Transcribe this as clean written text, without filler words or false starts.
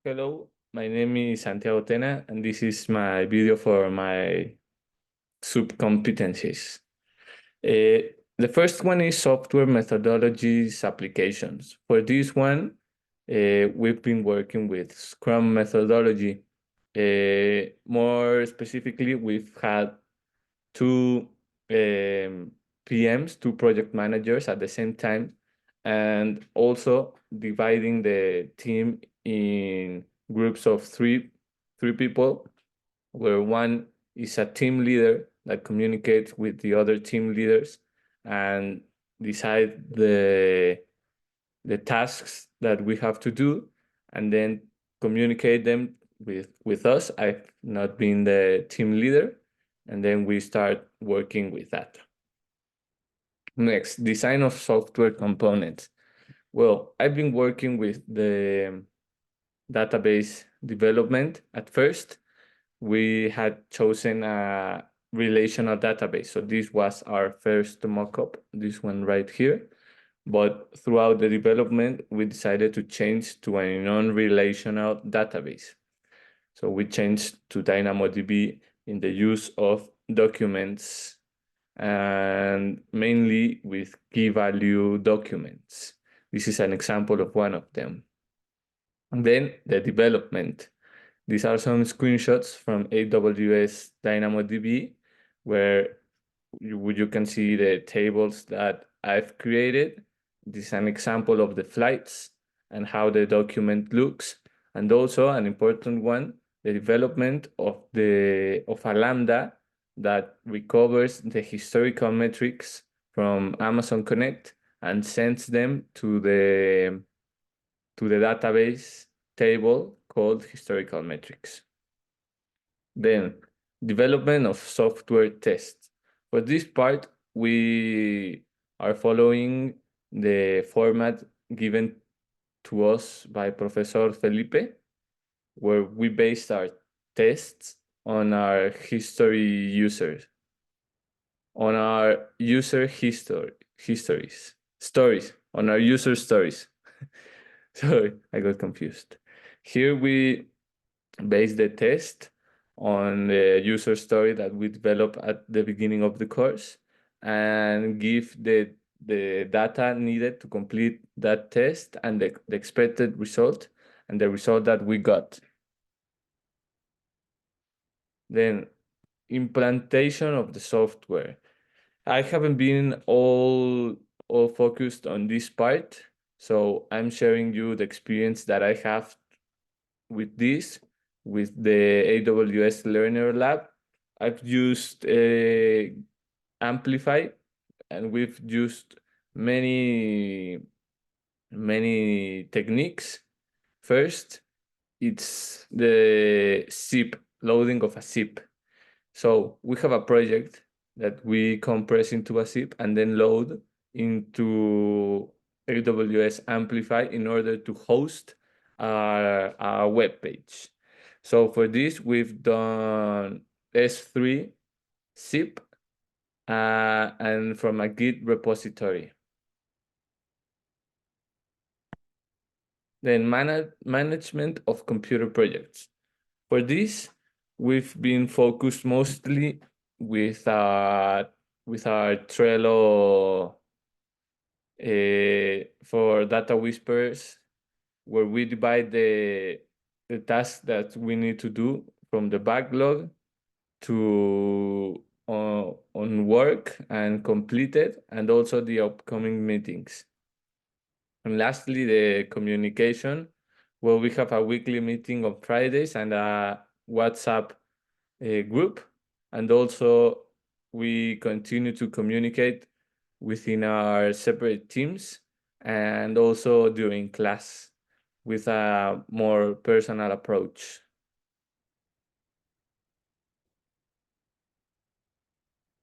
Hello, my name is Santiago Tena, and this is my video for my sub-competencies. The first one is software methodologies applications. For this one, we've been working with Scrum methodology. More specifically, we've had two PMs, two project managers at the same time, and also dividing the team in groups of three people, where one is a team leader that communicates with the other team leaders and decide the tasks that we have to do, and then communicate them with us. I've not been the team leader, and then we start working with that. Next, design of software components. Well, I've been working with the database development. At first, we had chosen a relational database. So this was our first mockup, this one right here. But throughout the development, we decided to change to a non-relational database. So we changed to DynamoDB in the use of documents and mainly with key value documents. This is an example of one of them. And then the development. These are some screenshots from AWS DynamoDB where you can see the tables that I've created. This is an example of the flights and how the document looks. And also an important one, the development of a Lambda that recovers the historical metrics from Amazon Connect and sends them to the database table called historical metrics. Then development of software tests. For this part, we are following the format given to us by Professor Felipe, where we based our tests on our on our user stories, on our user stories. Sorry, I got confused. Here we base the test on the user story that we develop at the beginning of the course and give the data needed to complete that test and the expected result and the result that we got. Then implementation of the software. I haven't been all focused on this part, so I'm sharing you the experience that I have with this, with the AWS Learner Lab. I've used Amplify, and we've used many techniques. First, it's the zip, loading of a zip. So we have a project that we compress into a zip and then load into AWS Amplify in order to host a web page. So for this, we've done S3 zip and from a Git repository. Then management of computer projects. For this, we've been focused mostly with our Trello for data whispers, where we divide the tasks that we need to do from the backlog to on work and completed, and also the upcoming meetings. And lastly, the communication, where we have a weekly meeting on Fridays and a WhatsApp group, and also we continue to communicate within our separate teams and also during class with a more personal approach.